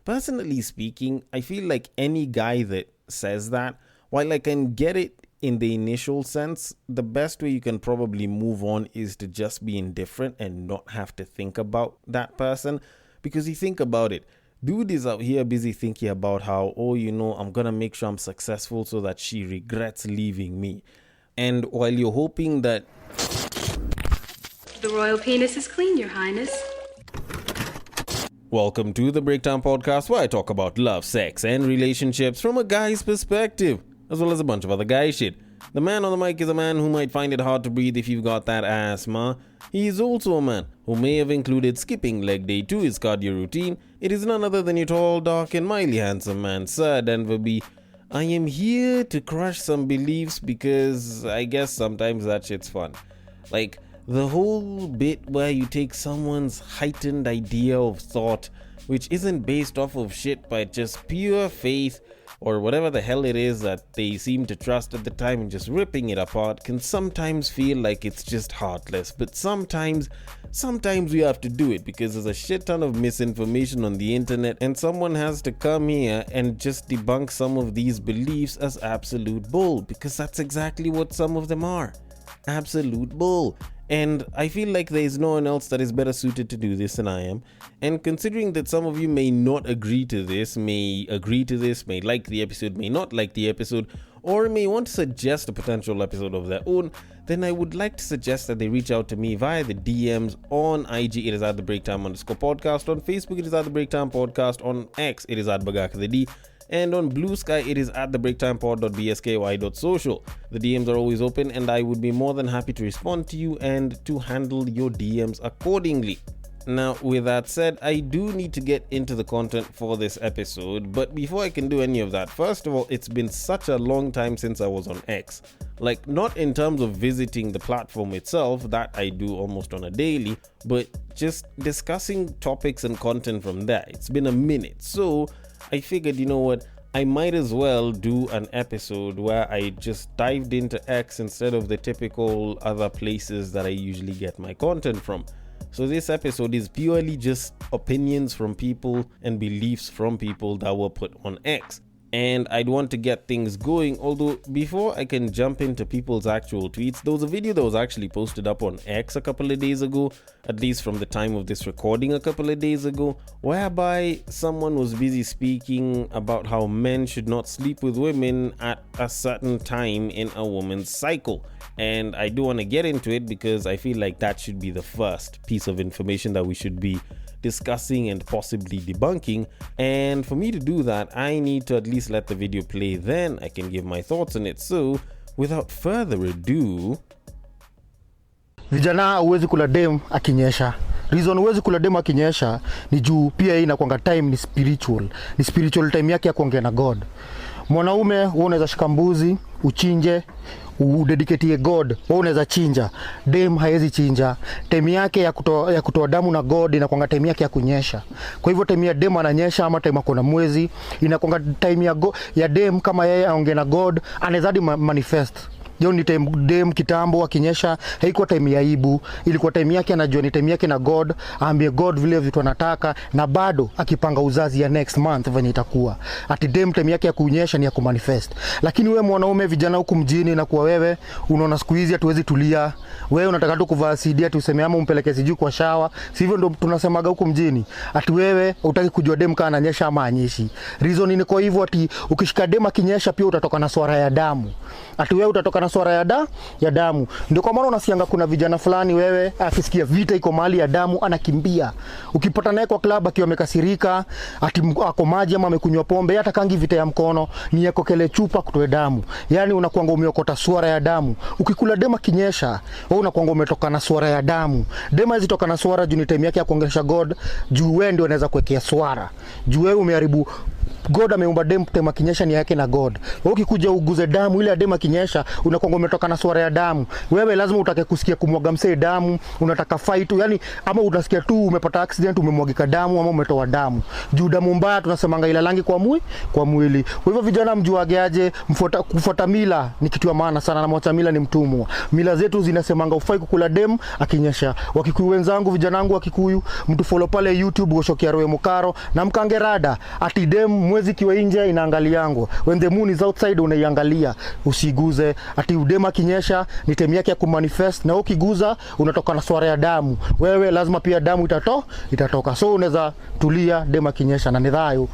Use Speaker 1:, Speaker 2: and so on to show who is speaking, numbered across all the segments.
Speaker 1: personally speaking, I feel like any guy that says that, while I can get it in the initial sense, the best way you can probably move on is to just be indifferent and not have to think about that person. Because you think about it, dude is out here busy thinking about how, I'm gonna make sure I'm successful so that she regrets leaving me. And while you're hoping that
Speaker 2: the royal penis is clean, Your Highness.
Speaker 1: Welcome to the Breakdown Podcast, where I talk about love, sex, and relationships from a guy's perspective, as well as a bunch of other guy shit. The man on the mic is a man who might find it hard to breathe if you've got that asthma. He is also a man who may have included skipping leg day to his cardio routine. It is none other than your tall, dark, and mildly handsome man, Sir Denver B. I am here to crush some beliefs because I guess sometimes that shit's fun. Like, the whole bit where you take someone's heightened idea of thought, which isn't based off of shit but just pure faith or whatever the hell it is that they seem to trust at the time, and just ripping it apart can sometimes feel like it's just heartless. But sometimes we have to do it because there's a shit ton of misinformation on the internet, and someone has to come here and just debunk some of these beliefs as absolute bull, because that's exactly what some of them are. Absolute bull. And I feel like there is no one else that is better suited to do this than I am. And considering that some of you may not agree to this, may like the episode, may not like the episode, or may want to suggest a potential episode of their own, then I would like to suggest that they reach out to me via the DMs on IG. It is at the Breakdown_podcast. On Facebook, it is at the Breakdown Podcast. On X, it is at BagakaTheD. And on Bluesky, it is at thebreaktimepod.bsky.social. The DMs are always open, and I would be more than happy to respond to you and to handle your DMs accordingly. Now, with that said, I do need to get into the content for this episode, but before I can do any of that, first of all, it's been such a long time since I was on X. Like, not in terms of visiting the platform itself, that I do almost on a daily, but just discussing topics and content from there. It's been a minute, so I figured, you know what, I might as well do an episode where I just dived into X instead of the typical other places that I usually get my content from. So this episode is purely just opinions from people and beliefs from people that were put on X. And I'd want to get things going, although before I can jump into people's actual tweets, there was a video that was actually posted up on X a couple of days ago, at least from the time of this recording a couple of days ago, whereby someone was busy speaking about how men should not sleep with women at a certain time in a woman's cycle. And I do want to get into it because I feel like that should be the first piece of information that we should be discussing and possibly debunking. And for me to do that, I need to at least let the video play, then I can give my thoughts on it. So without further ado,
Speaker 3: vijana uwezi kula dem akinyesha. Reason uwezi kula dem akinyesha ni juu pia hii inakuanga time ni spiritual time yake ya kuongea na God. Mwanaume wewe unaweza shika mbuzi uchinje, udedicate God, wewe unaweza chinja. Dem haezi chinja. Time yake ya kutoa damu na God inakuanga time yake ya kunyesha. Kwa hivyo time ya dem ananyesha ama time ako na mwezi inakuanga time ya dem, kama yeye aongea na God anaweza manifest. Hiyo ni time dem kitambo akinyesha, haikuwa time ya aibu, ilikuwa time yake anajua ni time yake na God, aambie God vile vitu anataka, na bado akipanga uzazi ya next month venye itakuwa. Ati dem time yake ya kunyesha ni ya kumanifest. Lakini wewe mwanaume, vijana huku mjini, na kuwa wewe unaona siku hizi hatuwezi tulia, wewe unataka tu kuvaa CD ati useme ama umpeleke siju kwa shower, sivyo ndo tunasemaga huku mjini. Ati wewe hutaki kujua dem kana ananyesha ama anyeshi. Reason ni kwa hivyo ati ukishika dem akinyesha pia utatoka na swara ya damu. Ati wewe utatoka na swara ya damu. Ndio kwa maana unasianga kuna vijana fulani, wewe akisikia vita iko mahali ya damu anakimbia. Ukipata naye kwa club akiwa amekasirika, ati ako maji ama amekunywa pombe, hata kangi vita ya mkono, ni yako kele chupa kutoe damu. Yaani unakuanga umeokota swara ya damu. Ukikula dema kinyesha, wewe unakuanga umetoka na swara ya damu. Dema hizi toka na swara juu ni time yake ya kuongelesha God, juu wewe ndio unaweza kuwekea swara. Juu wewe umeharibu God ameumba dem tema kinyesha ni yake na God. Wewe ukikuja uguze damu ile dem kinyesha unakonga umetoka na swara ya damu. Wewe lazima utake kusikia kumwaga msee damu, unataka fight yani, ama unasikia tu umepata accident umemwagika damu ama umetoa damu. Juu damu mbaya tunasemanga ila langi kwa mwili. Kwa hivyo vijana mjuage aje kufuata mila ni kitu ya maana sana, na mwacha mila ni mtumwa. Mila zetu zinasemanga ufai kukula dem akinyesha. Wakikuyu wenzangu, vijana wangu Wakikuyu, mtu follow pale YouTube Goshokia Roe Mukaro na mkangerada ati dem mwezi kiwa nje inaangaliango. When the moon is outside unaiangalia, usiguze. Ati udema kinyesha ni time yake ya kumanifest, na ukiguza unatoka na swara ya damu. Wewe lazima pia damu itatoka. So unaweza tulia dema kinyesha na ni dhayo.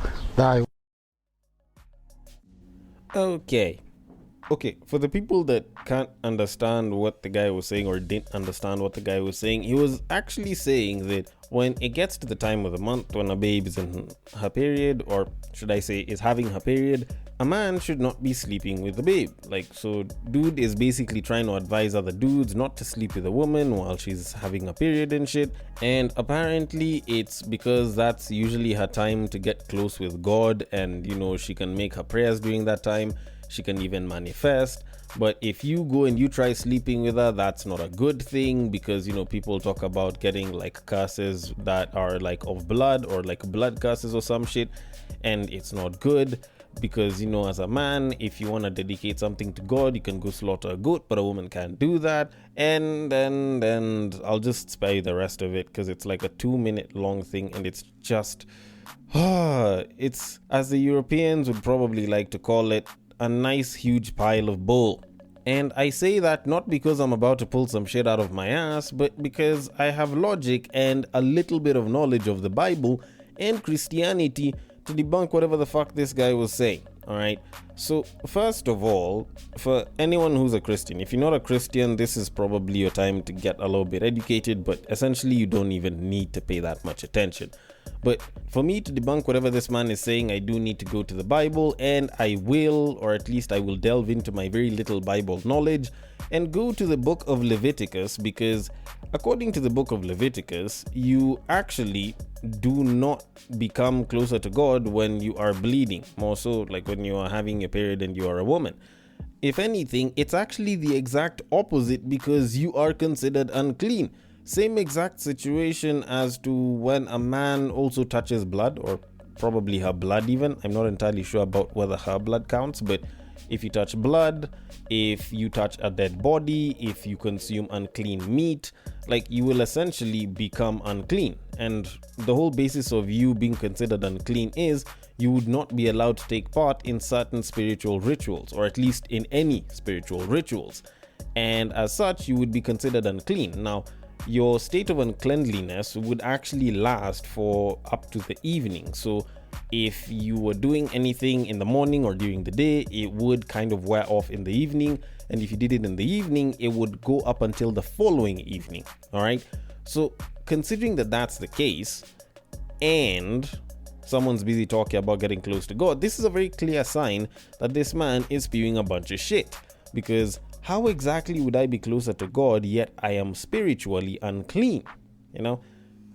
Speaker 1: Okay, for the people that can't understand what the guy was saying or didn't understand what the guy was saying, he was actually saying that when it gets to the time of the month when a babe is in her period, or should I say is having her period, a man should not be sleeping with the babe. Like, so dude is basically trying to advise other dudes not to sleep with a woman while she's having a period and shit. And apparently it's because that's usually her time to get close with God, and you know, she can make her prayers during that time. She can even manifest. But if you go and you try sleeping with her, that's not a good thing, because you know, people talk about getting like curses that are like of blood, or like blood curses or some shit, and it's not good. Because you know, as a man, if you want to dedicate something to God, you can go slaughter a goat, but a woman can't do that. And then I'll just spare you the rest of it, because it's like a 2-minute long thing, and it's just it's, as the Europeans would probably like to call it, a nice huge pile of bull. And I say that not because I'm about to pull some shit out of my ass, but because I have logic and a little bit of knowledge of the Bible and Christianity to debunk whatever the fuck this guy was saying. Alright, so first of all, for anyone who's a Christian, if you're not a Christian, this is probably your time to get a little bit educated, but essentially you don't even need to pay that much attention. But for me to debunk whatever this man is saying, I do need to go to the Bible, and I will, or at least I will delve into my very little Bible knowledge and go to the book of Leviticus, because according to the book of Leviticus, you actually do not become closer to God when you are bleeding, more so like when you are having a period and you are a woman. If anything, it's actually the exact opposite, because you are considered unclean. Same exact situation as to when a man also touches blood, or probably her blood even. I'm not entirely sure about whether her blood counts, but if you touch blood, if you touch a dead body, if you consume unclean meat, like, you will essentially become unclean. And the whole basis of you being considered unclean is you would not be allowed to take part in certain spiritual rituals, or at least in any spiritual rituals. And as such, you would be considered unclean. Now, your state of uncleanliness would actually last for up to the evening. So if you were doing anything in the morning or during the day, it would kind of wear off in the evening. And if you did it in the evening, it would go up until the following evening. All right. So considering that that's the case, and someone's busy talking about getting close to God, this is a very clear sign that this man is spewing a bunch of shit. Because how exactly would I be closer to God yet I am spiritually unclean? You know,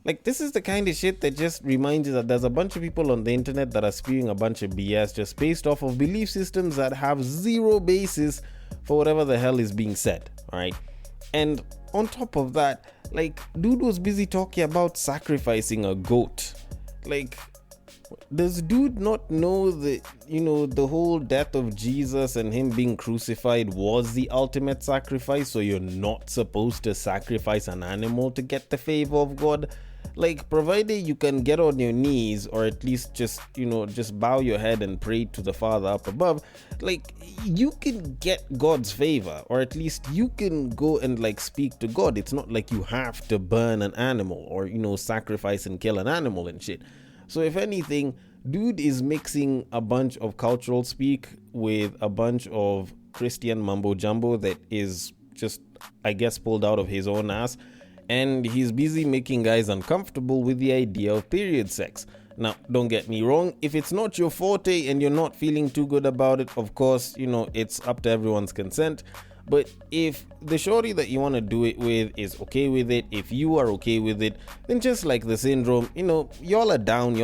Speaker 1: like, this is the kind of shit that just reminds you that there's a bunch of people on the internet that are spewing a bunch of BS just based off of belief systems that have zero basis for whatever the hell is being said. All right. And on top of that, like, dude was busy talking about sacrificing a goat. Like, does dude not know that, you know, the whole death of Jesus and him being crucified was the ultimate sacrifice? So you're not supposed to sacrifice an animal to get the favor of God? Like, provided you can get on your knees, or at least just, you know, just bow your head and pray to the Father up above, like, you can get God's favor, or at least you can go and like speak to God. It's not like you have to burn an animal or, you know, sacrifice and kill an animal and shit. So if anything, dude is mixing a bunch of cultural speak with a bunch of Christian mumbo jumbo that is just, I guess, pulled out of his own ass. And he's busy making guys uncomfortable with the idea of period sex. Now, don't get me wrong, if it's not your forte and you're not feeling too good about it, of course, you know, it's up to everyone's consent. But if the shorty that you want to do it with is okay with it, if you are okay with it, then just like the syndrome, you know, y'all are down.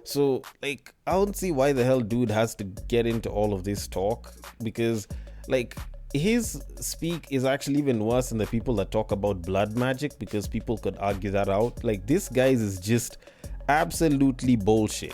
Speaker 1: So, like, I don't see why the hell dude has to get into all of this talk, because, like, his speak is actually even worse than the people that talk about blood magic, because people could argue that out. Like, this guy's is just absolutely bullshit.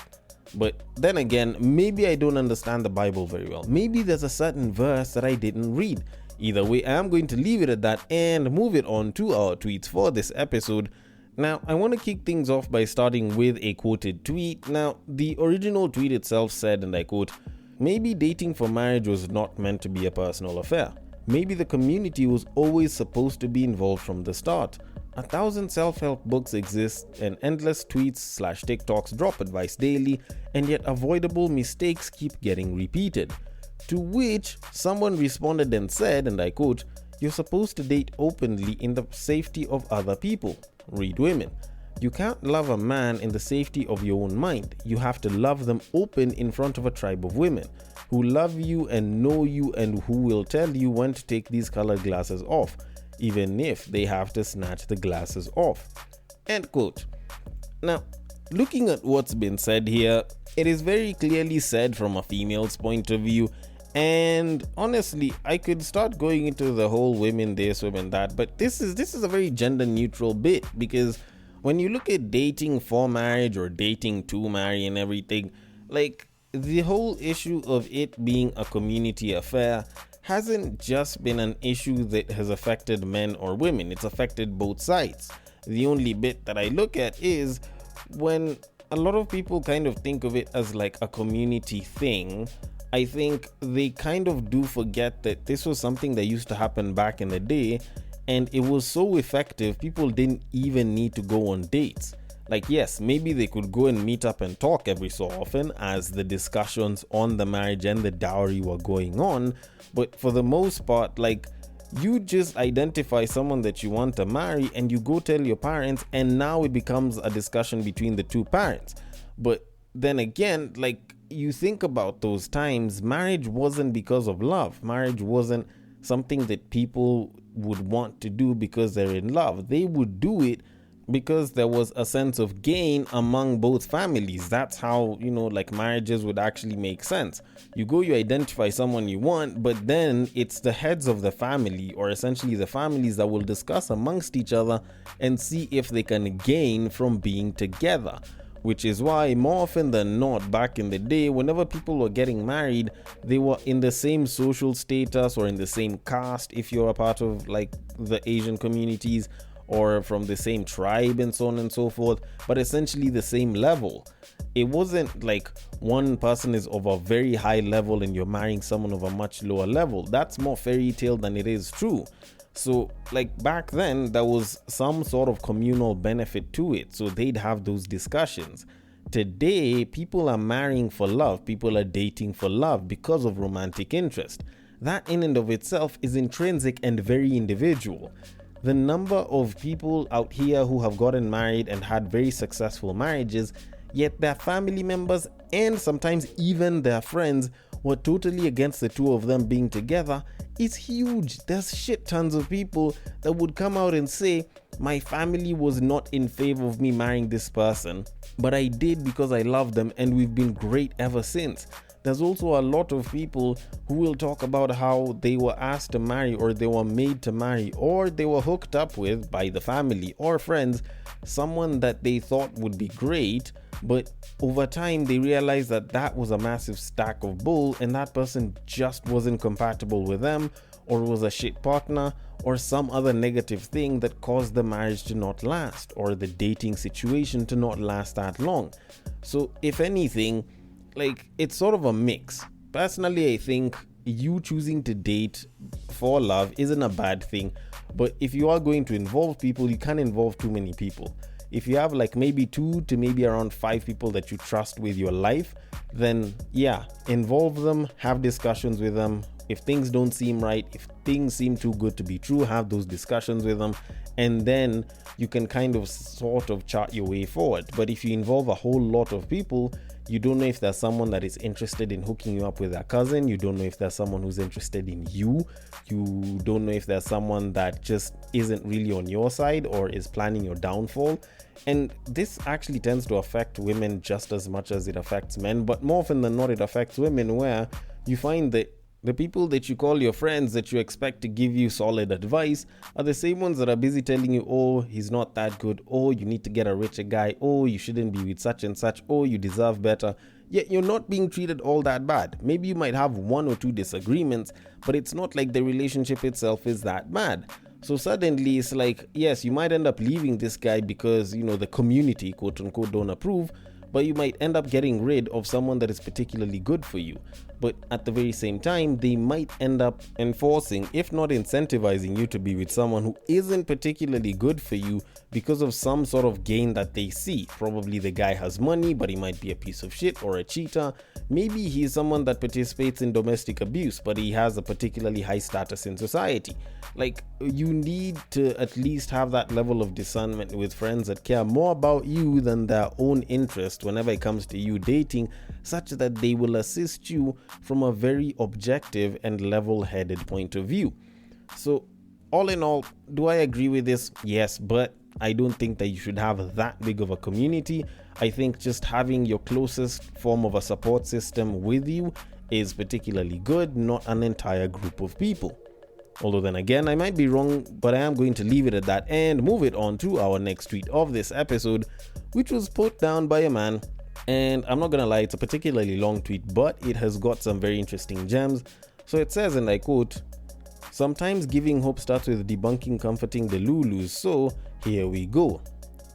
Speaker 1: But then again, maybe I don't understand the Bible very well. Maybe there's a certain verse that I didn't read. Either way, I'm going to leave it at that and move it on to our tweets for this episode. Now, I want to kick things off by starting with a quoted tweet. Now, the original tweet itself said, and I quote, "Maybe dating for marriage was not meant to be a personal affair. Maybe the community was always supposed to be involved from the start. 1,000 self-help books exist and endless tweets/TikToks drop advice daily, and yet avoidable mistakes keep getting repeated." To which someone responded and said, and I quote, "You're supposed to date openly in the safety of other people. Read women. You can't love a man in the safety of your own mind. You have to love them open in front of a tribe of women who love you and know you and who will tell you when to take these colored glasses off, even if they have to snatch the glasses off." End quote. Now, looking at what's been said here, it is very clearly said from a female's point of view. And honestly, I could start going into the whole women this, women that, but this is a very gender neutral bit, because when you look at dating for marriage or dating to marry and everything, like, the whole issue of it being a community affair hasn't just been an issue that has affected men or women. It's affected both sides. The only bit that I look at is when a lot of people kind of think of it as like a community thing, I think they kind of do forget that this was something that used to happen back in the day, and it was so effective, people didn't even need to go on dates. Like, yes, maybe they could go and meet up and talk every so often as the discussions on the marriage and the dowry were going on, but for the most part, like, you just identify someone that you want to marry and you go tell your parents, and now it becomes a discussion between the two parents. But then again, like, you think about those times, marriage wasn't because of love. Marriage wasn't something that people would want to do because they're in love. They would do it because there was a sense of gain among both families. That's how, like, marriages would actually make sense. You go, you identify someone you want, but then it's the heads of the family, or essentially the families, that will discuss amongst each other and see if they can gain from being together. Which is why more often than not, back in the day, whenever people were getting married, they were in the same social status or in the same caste, if you're a part of like the Asian communities, or from the same tribe and so on and so forth, but essentially the same level. It wasn't like one person is of a very high level and you're marrying someone of a much lower level. That's more fairy tale than it is true. So, like, back then, there was some sort of communal benefit to it, so they'd have those discussions. Today, people are marrying for love, people are dating for love because of romantic interest. That in and of itself is intrinsic and very individual. The number of people out here who have gotten married and had very successful marriages, yet their family members and sometimes even their friends were totally against the two of them being together, is huge. There's shit tons of people that would come out and say, my family was not in favor of me marrying this person, but I did because I love them and we've been great ever since. There's also a lot of people who will talk about how they were asked to marry, or they were made to marry, or they were hooked up with by the family or friends someone that they thought would be great, but over time they realized that that was a massive stack of bull and that person just wasn't compatible with them, or was a shit partner, or some other negative thing that caused the marriage to not last, or the dating situation to not last that long. So if anything, like, it's sort of a mix. Personally, I think you choosing to date for love isn't a bad thing, but if you are going to involve people, you can't involve too many people. If you have like maybe 2 to maybe around 5 people that you trust with your life, then yeah, involve them, have discussions with them. If things don't seem right, if things seem too good to be true, have those discussions with them and then you can kind of sort of chart your way forward. But if you involve a whole lot of people, you don't know if there's someone that is interested in hooking you up with their cousin. You don't know if there's someone who's interested in you. You don't know if there's someone that just isn't really on your side or is planning your downfall. And this actually tends to affect women just as much as it affects men, but more often than not, it affects women, where you find that the people that you call your friends that you expect to give you solid advice are the same ones that are busy telling you, oh, he's not that good, oh, you need to get a richer guy, oh, you shouldn't be with such and such, oh, you deserve better. Yet you're not being treated all that bad. Maybe you might have 1 or 2 disagreements, but it's not like the relationship itself is that bad. So suddenly it's like, yes, you might end up leaving this guy because, the community, quote unquote, don't approve, but you might end up getting rid of someone that is particularly good for you. But at the very same time, they might end up enforcing, if not incentivizing you to be with someone who isn't particularly good for you because of some sort of gain that they see. Probably the guy has money, but he might be a piece of shit or a cheater. Maybe he's someone that participates in domestic abuse, but he has a particularly high status in society. Like, you need to at least have that level of discernment with friends that care more about you than their own interest whenever it comes to you dating, such that they will assist you from a very objective and level-headed point of view. So, all in all, do I agree with this? Yes, but I don't think that you should have that big of a community. I think just having your closest form of a support system with you is particularly good, not an entire group of people. Although then again, I might be wrong, but I am going to leave it at that and move it on to our next tweet of this episode, which was put down by a man. And I'm not gonna lie, it's a particularly long tweet, but it has got some very interesting gems. So it says, and I quote, "Sometimes giving hope starts with debunking comforting delulus, so here we go.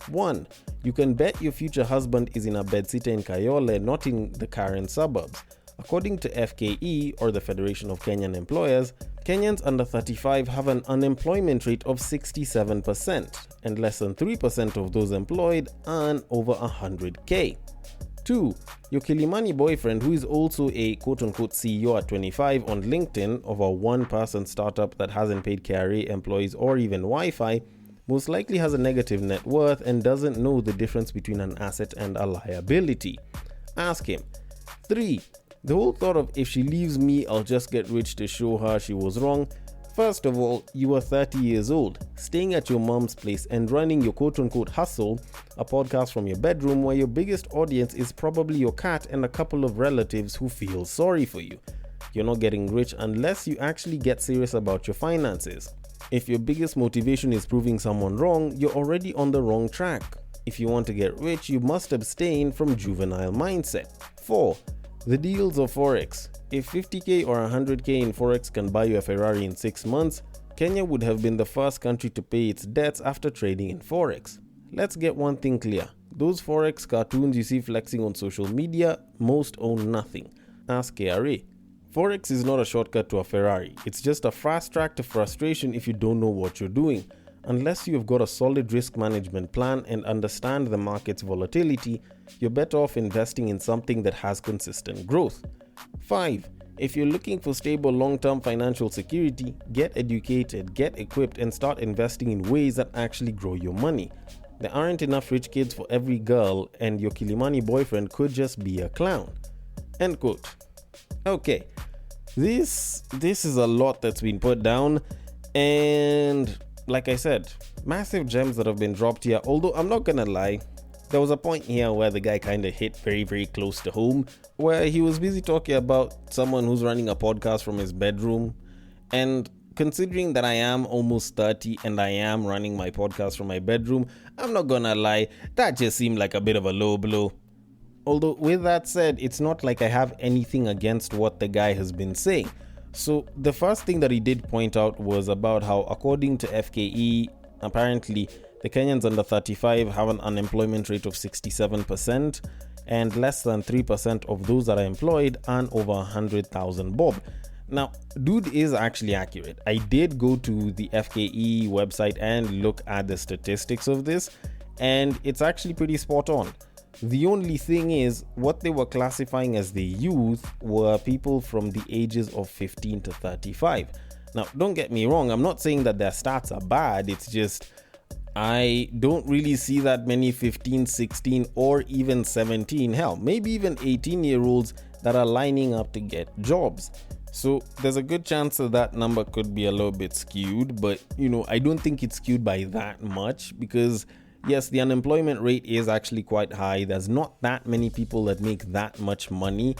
Speaker 1: 1. You can bet your future husband is in a bedsitter in Kayole, not in the Karen suburbs. According to FKE, or the Federation of Kenyan Employers, Kenyans under 35 have an unemployment rate of 67%, and less than 3% of those employed earn over 100k. 2. Your Kilimani boyfriend, who is also a quote-unquote CEO at 25 on LinkedIn of a one-person startup that hasn't paid KRA employees or even Wi-Fi, most likely has a negative net worth and doesn't know the difference between an asset and a liability. Ask him. 3. The whole thought of, if she leaves me, I'll just get rich to show her she was wrong. First of all, you are 30 years old, staying at your mom's place and running your quote-unquote hustle, a podcast from your bedroom where your biggest audience is probably your cat and a couple of relatives who feel sorry for you. You're not getting rich unless you actually get serious about your finances. If your biggest motivation is proving someone wrong, you're already on the wrong track. If you want to get rich, you must abstain from juvenile mindset. 4. The deals of Forex. If 50k or 100k in Forex can buy you a Ferrari in 6 months, Kenya would have been the first country to pay its debts after trading in Forex. Let's get one thing clear. Those Forex cartoons you see flexing on social media, most own nothing. Ask KRA. Forex is not a shortcut to a Ferrari. It's just a fast track to frustration if you don't know what you're doing. Unless you have got a solid risk management plan and understand the market's volatility, you're better off investing in something that has consistent growth. 5. If you're looking for stable long-term financial security, get educated, get equipped, and start investing in ways that actually grow your money. There aren't enough rich kids for every girl, and your Kilimani boyfriend could just be a clown. End quote. Okay, this is a lot that's been put down, and like I said, massive gems that have been dropped here. Although I'm not gonna lie, there was a point here where the guy kind of hit very, very close to home, where he was busy talking about someone who's running a podcast from his bedroom. And considering that I am almost 30 and I am running my podcast from my bedroom, I'm not gonna lie, that just seemed like a bit of a low blow. Although with that said, it's not like I have anything against what the guy has been saying. So the first thing that he did point out was about how, according to FKE, apparently the Kenyans under 35 have an unemployment rate of 67%, and less than 3% of those that are employed earn over 100,000 bob. Now, dude is actually accurate. I did go to the FKE website and look at the statistics of this, and it's actually pretty spot on. The only thing is, what they were classifying as the youth were people from the ages of 15 to 35. Now, don't get me wrong, I'm not saying that their stats are bad, it's just I don't really see that many 15, 16, or even 17, hell, maybe even 18-year-olds that are lining up to get jobs. So there's a good chance that number could be a little bit skewed, but I don't think it's skewed by that much because yes, the unemployment rate is actually quite high. There's not that many people that make that much money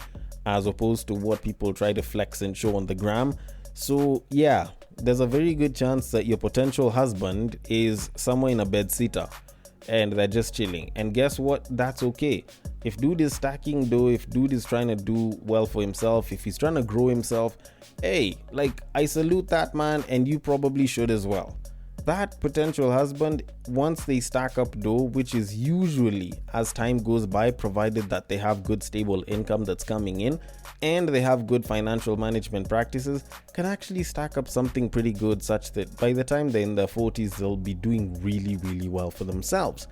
Speaker 1: as opposed to what people try to flex and show on the gram. So yeah, there's a very good chance that your potential husband is somewhere in a bedsitter and they're just chilling. And guess what? That's okay. If dude is stacking dough, if dude is trying to do well for himself, if he's trying to grow himself, hey, I salute that man, and you probably should as well. That potential husband, once they stack up dough, which is usually as time goes by, provided that they have good stable income that's coming in and they have good financial management practices, can actually stack up something pretty good such that by the time they're in their 40s, they'll be doing really, really well for themselves.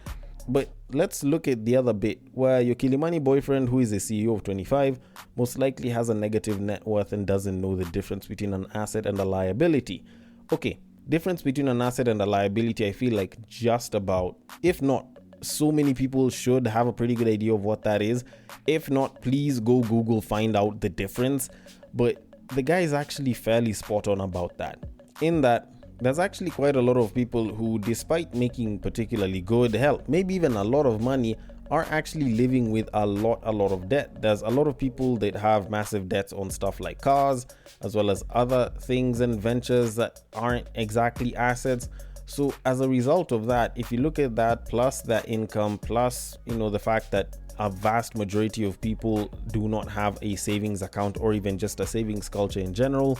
Speaker 1: But let's look at the other bit where your Kilimani boyfriend, who is a CEO of 25, most likely has a negative net worth and doesn't know the difference between an asset and a liability. Okay, difference between an asset and a liability, I feel like just about, if not, so many people should have a pretty good idea of what that is. If not, please go Google, find out the difference. But the guy is actually fairly spot on about that, in that there's actually quite a lot of people who, despite making particularly good, hell, maybe even a lot of money, are actually living with a lot of debt. There's a lot of people that have massive debts on stuff like cars, as well as other things and ventures that aren't exactly assets. So as a result of that, if you look at that, plus that income, plus, the fact that a vast majority of people do not have a savings account or even just a savings culture in general,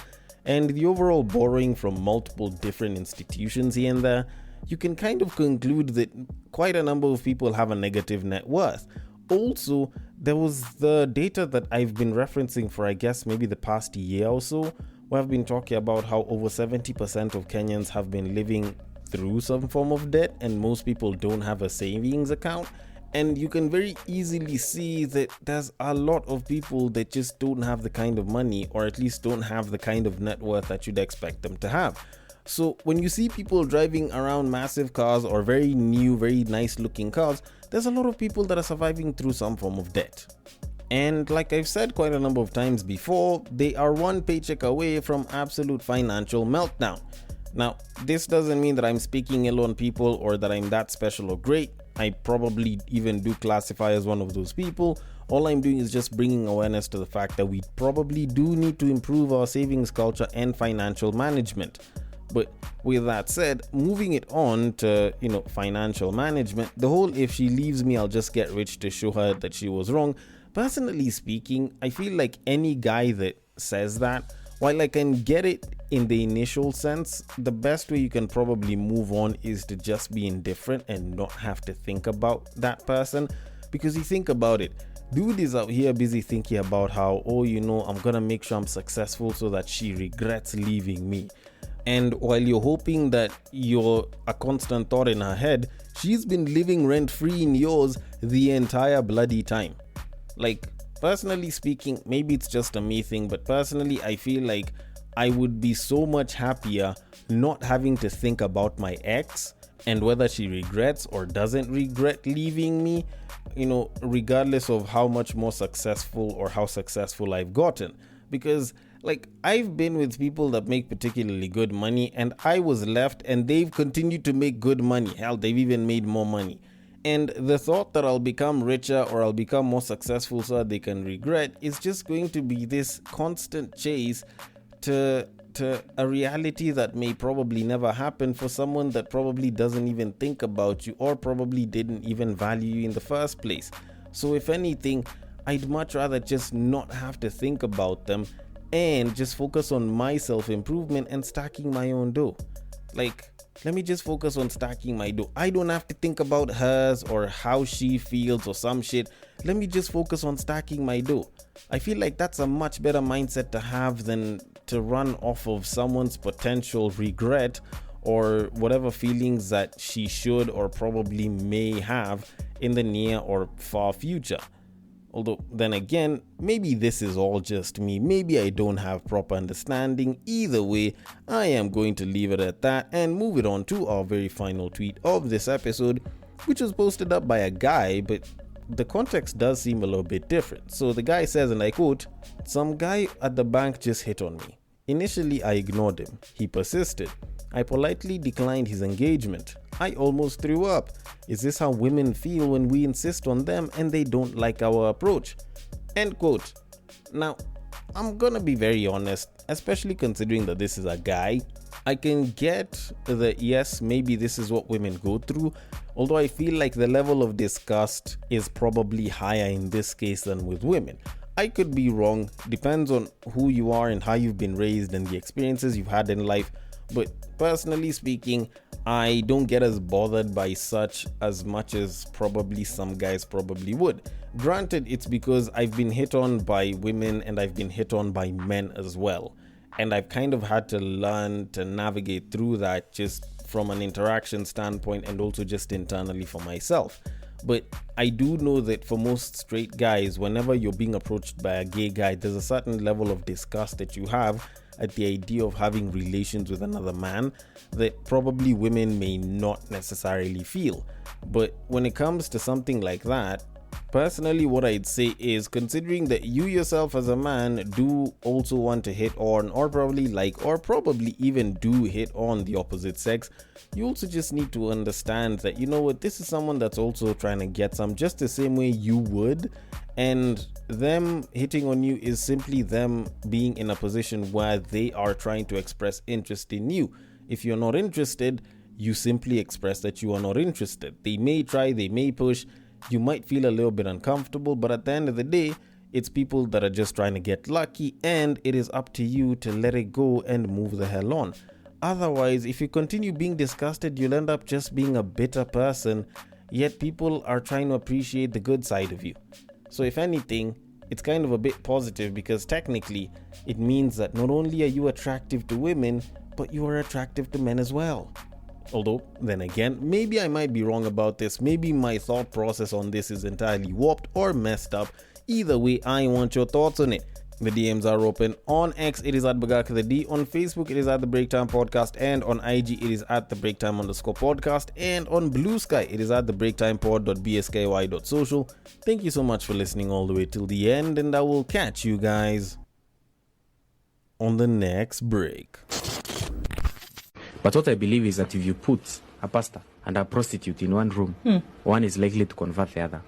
Speaker 1: and the overall borrowing from multiple different institutions here and there, you can kind of conclude that quite a number of people have a negative net worth. Also, there was the data that I've been referencing for, I guess, maybe the past year or so, where I've been talking about how over 70% of Kenyans have been living through some form of debt, and most people don't have a savings account. And you can very easily see that there's a lot of people that just don't have the kind of money, or at least don't have the kind of net worth that you'd expect them to have. So when you see people driving around massive cars or very new, very nice looking cars, there's a lot of people that are surviving through some form of debt. And like I've said quite a number of times before, they are one paycheck away from absolute financial meltdown. Now, this doesn't mean that I'm speaking ill on people or that I'm that special or great. I probably even do classify as one of those people. All I'm doing is just bringing awareness to the fact that we probably do need to improve our savings culture and financial management. But with that said, moving it on to, financial management, the whole if she leaves me, I'll just get rich to show her that she was wrong. Personally speaking, I feel like any guy that says that, while I can get it in the initial sense, the best way you can probably move on is to just be indifferent and not have to think about that person. Because you think about it, dude is out here busy thinking about how, I'm gonna make sure I'm successful so that she regrets leaving me. And while you're hoping that you're a constant thought in her head, she's been living rent-free in yours the entire bloody time. Personally speaking, maybe it's just a me thing, but personally, I feel like I would be so much happier not having to think about my ex and whether she regrets or doesn't regret leaving me, regardless of how much more successful or how successful I've gotten. Because I've been with people that make particularly good money, and I was left and they've continued to make good money. Hell, they've even made more money. And the thought that I'll become richer or I'll become more successful so that they can regret is just going to be this constant chase to a reality that may probably never happen for someone that probably doesn't even think about you or probably didn't even value you in the first place. So if anything, I'd much rather just not have to think about them and just focus on my self-improvement and stacking my own dough. Let me just focus on stacking my dough. I don't have to think about hers or how she feels or some shit. Let me just focus on stacking my dough. I feel like that's a much better mindset to have than to run off of someone's potential regret or whatever feelings that she should or probably may have in the near or far future. Although, then again, maybe this is all just me. Maybe I don't have proper understanding. Either way, I am going to leave it at that and move it on to our very final tweet of this episode, which was posted up by a guy, but the context does seem a little bit different. So the guy says, and I quote, "Some guy at the bank just hit on me. Initially, I ignored him. He persisted. I politely declined his engagement. I almost threw up. Is this how women feel when we insist on them and they don't like our approach?" End quote. Now, I'm gonna be very honest, especially considering that this is a guy. I can get that, yes, maybe this is what women go through, although I feel like the level of disgust is probably higher in this case than with women. I could be wrong, depends on who you are and how you've been raised and the experiences you've had in life, but personally speaking, I don't get as bothered by such as much as probably some guys probably would. Granted, it's because I've been hit on by women and I've been hit on by men as well. And I've kind of had to learn to navigate through that just from an interaction standpoint and also just internally for myself. But I do know that for most straight guys, whenever you're being approached by a gay guy, there's a certain level of disgust that you have at the idea of having relations with another man that probably women may not necessarily feel. But when it comes to something like that, personally, what I'd say is, considering that you yourself as a man do also want to hit on or probably like or probably even do hit on the opposite sex, you also just need to understand that, you know what, this is someone that's also trying to get some just the same way you would, and them hitting on you is simply them being in a position where they are trying to express interest in you. If you're not interested, you simply express that you are not interested. They may try, they may push, you might feel a little bit uncomfortable, but at the end of the day, it's people that are just trying to get lucky, and it is up to you to let it go and move the hell on. Otherwise, if you continue being disgusted, you'll end up just being a bitter person, yet people are trying to appreciate the good side of you. So if anything, it's kind of a bit positive, because technically it means that not only are you attractive to women, but you are attractive to men as well. Although, then again, maybe I might be wrong about this. Maybe my thought process on this is entirely warped or messed up. Either way, I want your thoughts on it. The DMs are open. On X, it is at BagakaTheD. On Facebook, it is at The Breaktime Podcast. And on IG, it is at The Breaktime_podcast. And on Bluesky, it is at thebreaktimepod.bsky.social. Thank you so much for listening all the way till the end, and I will catch you guys on the next break.
Speaker 4: But what I believe is that if you put a pastor and a prostitute in one room, one is likely to convert the other.